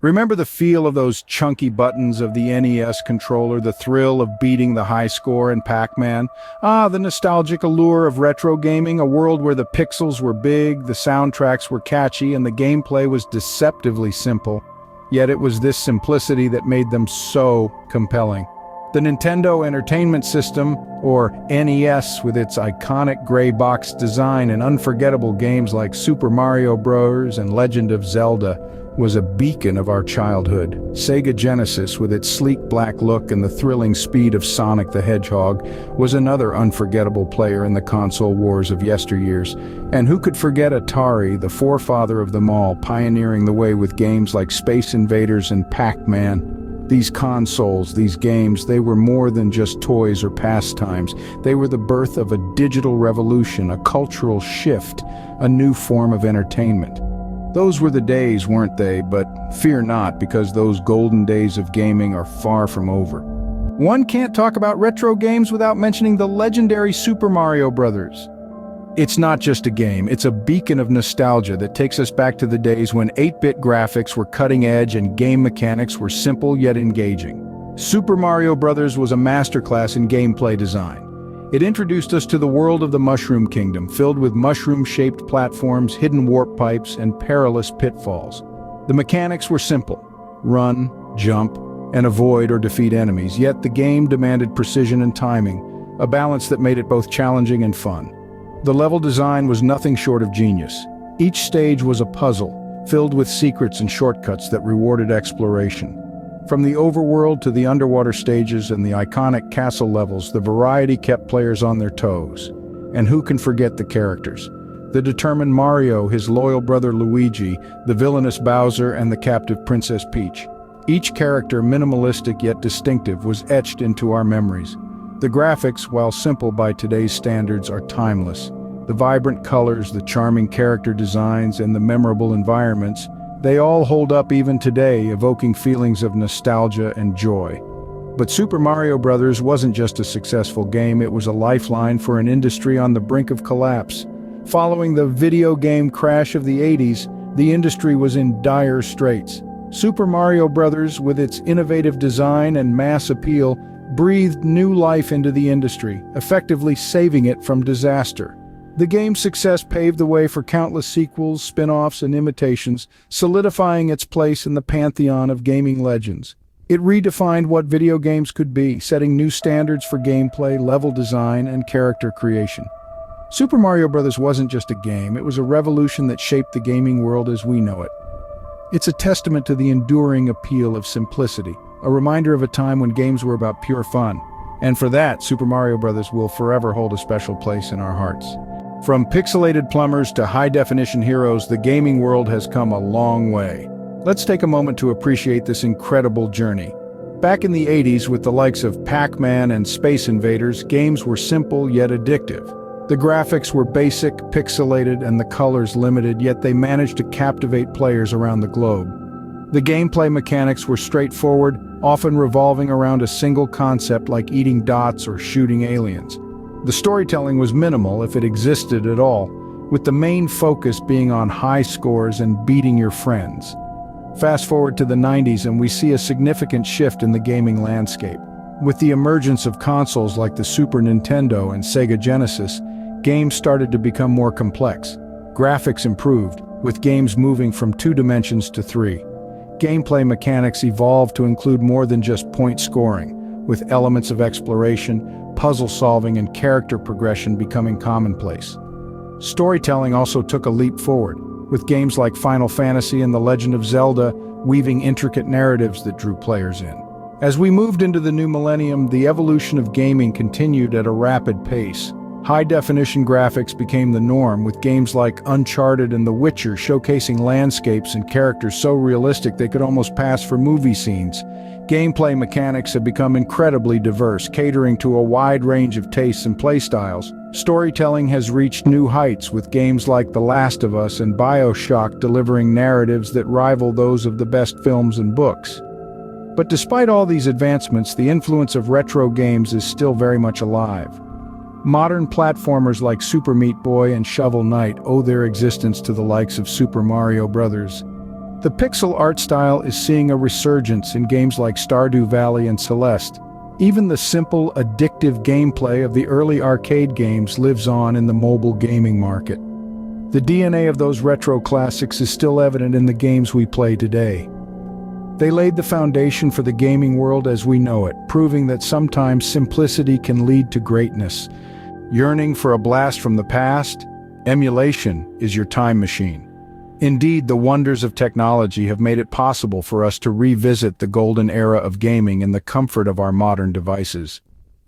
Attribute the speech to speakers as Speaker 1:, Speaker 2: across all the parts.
Speaker 1: Remember the feel of those chunky buttons of the NES controller, the thrill of beating the high score in Pac-Man? The nostalgic allure of retro gaming, a world where the pixels were big, the soundtracks were catchy, and the gameplay was deceptively simple. Yet it was this simplicity that made them so compelling. The Nintendo Entertainment System, or NES, with its iconic gray box design and unforgettable games like Super Mario Bros. And Legend of Zelda, was a beacon of our childhood. Sega Genesis, with its sleek black look and the thrilling speed of Sonic the Hedgehog, was another unforgettable player in the console wars of yesteryears. And who could forget Atari, the forefather of them all, pioneering the way with games like Space Invaders and Pac-Man? These consoles, these games, they were more than just toys or pastimes. They were the birth of a digital revolution, a cultural shift, a new form of entertainment. Those were the days, weren't they? But fear not, because those golden days of gaming are far from over. One can't talk about retro games without mentioning the legendary Super Mario Bros. It's not just a game, it's a beacon of nostalgia that takes us back to the days when 8-bit graphics were cutting edge and game mechanics were simple yet engaging. Super Mario Bros. Was a masterclass in gameplay design. It introduced us to the world of the Mushroom Kingdom, filled with mushroom-shaped platforms, hidden warp pipes, and perilous pitfalls. The mechanics were simple: run, jump, and avoid or defeat enemies, yet the game demanded precision and timing, a balance that made it both challenging and fun. The level design was nothing short of genius. Each stage was a puzzle, filled with secrets and shortcuts that rewarded exploration. From the overworld to the underwater stages and the iconic castle levels, the variety kept players on their toes. And who can forget the characters? The determined Mario, his loyal brother Luigi, the villainous Bowser, and the captive Princess Peach. Each character, minimalistic yet distinctive, was etched into our memories. The graphics, while simple by today's standards, are timeless. The vibrant colors, the charming character designs, and the memorable environments, they all hold up even today, evoking feelings of nostalgia and joy. But Super Mario Bros. Wasn't just a successful game, it was a lifeline for an industry on the brink of collapse. Following the video game crash of the 80s, the industry was in dire straits. Super Mario Bros., with its innovative design and mass appeal, breathed new life into the industry, effectively saving it from disaster. The game's success paved the way for countless sequels, spin-offs, and imitations, solidifying its place in the pantheon of gaming legends. It redefined what video games could be, setting new standards for gameplay, level design, and character creation. Super Mario Bros. Wasn't just a game, it was a revolution that shaped the gaming world as we know it. It's a testament to the enduring appeal of simplicity, a reminder of a time when games were about pure fun. And for that, Super Mario Bros. Will forever hold a special place in our hearts. From pixelated plumbers to high-definition heroes, the gaming world has come a long way. Let's take a moment to appreciate this incredible journey. Back in the 80s, with the likes of Pac-Man and Space Invaders, games were simple yet addictive. The graphics were basic, pixelated, and the colors limited, yet they managed to captivate players around the globe. The gameplay mechanics were straightforward, often revolving around a single concept like eating dots or shooting aliens. The storytelling was minimal, if it existed at all, with the main focus being on high scores and beating your friends. Fast forward to the 90s and we see a significant shift in the gaming landscape. With the emergence of consoles like the Super Nintendo and Sega Genesis, games started to become more complex. Graphics improved, with games moving from 2 dimensions to 3. Gameplay mechanics evolved to include more than just point scoring, with elements of exploration, puzzle solving, and character progression becoming commonplace. Storytelling also took a leap forward, with games like Final Fantasy and The Legend of Zelda weaving intricate narratives that drew players in. As we moved into the new millennium, the evolution of gaming continued at a rapid pace. High-definition graphics became the norm, with games like Uncharted and The Witcher showcasing landscapes and characters so realistic they could almost pass for movie scenes. Gameplay mechanics have become incredibly diverse, catering to a wide range of tastes and playstyles. Storytelling has reached new heights, with games like The Last of Us and BioShock delivering narratives that rival those of the best films and books. But despite all these advancements, the influence of retro games is still very much alive. Modern platformers like Super Meat Boy and Shovel Knight owe their existence to the likes of Super Mario Bros. The pixel art style is seeing a resurgence in games like Stardew Valley and Celeste. Even the simple, addictive gameplay of the early arcade games lives on in the mobile gaming market. The DNA of those retro classics is still evident in the games we play today. They laid the foundation for the gaming world as we know it, proving that sometimes simplicity can lead to greatness. Yearning for a blast from the past? Emulation is your time machine. Indeed, the wonders of technology have made it possible for us to revisit the golden era of gaming in the comfort of our modern devices.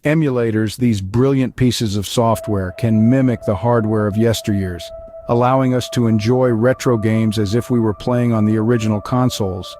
Speaker 1: Emulators, these brilliant pieces of software, can mimic the hardware of yesteryears, allowing us to enjoy retro games as if we were playing on the original consoles.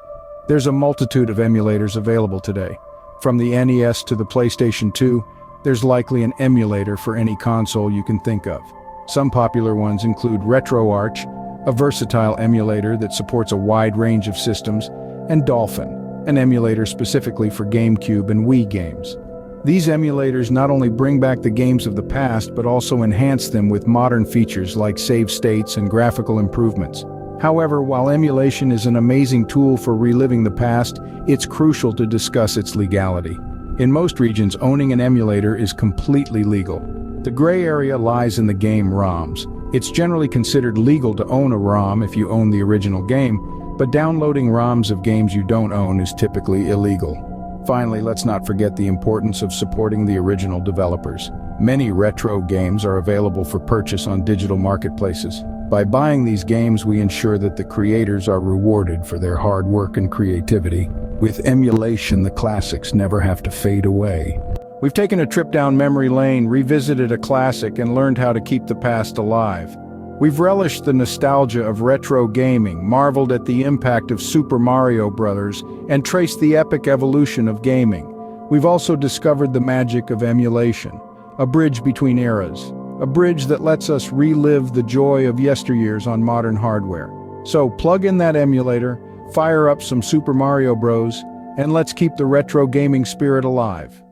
Speaker 1: There's a multitude of emulators available today. From the NES to the PlayStation 2, there's likely an emulator for any console you can think of. Some popular ones include RetroArch, a versatile emulator that supports a wide range of systems, and Dolphin, an emulator specifically for GameCube and Wii games. These emulators not only bring back the games of the past, but also enhance them with modern features like save states and graphical improvements. However, while emulation is an amazing tool for reliving the past, it's crucial to discuss its legality. In most regions, owning an emulator is completely legal. The gray area lies in the game ROMs. It's generally considered legal to own a ROM if you own the original game, but downloading ROMs of games you don't own is typically illegal. Finally, let's not forget the importance of supporting the original developers. Many retro games are available for purchase on digital marketplaces. By buying these games, we ensure that the creators are rewarded for their hard work and creativity. With emulation, the classics never have to fade away. We've taken a trip down memory lane, revisited a classic, and learned how to keep the past alive. We've relished the nostalgia of retro gaming, marveled at the impact of Super Mario Bros., and traced the epic evolution of gaming. We've also discovered the magic of emulation, a bridge between eras, a bridge that lets us relive the joy of yesteryears on modern hardware. So plug in that emulator, fire up some Super Mario Bros., and let's keep the retro gaming spirit alive.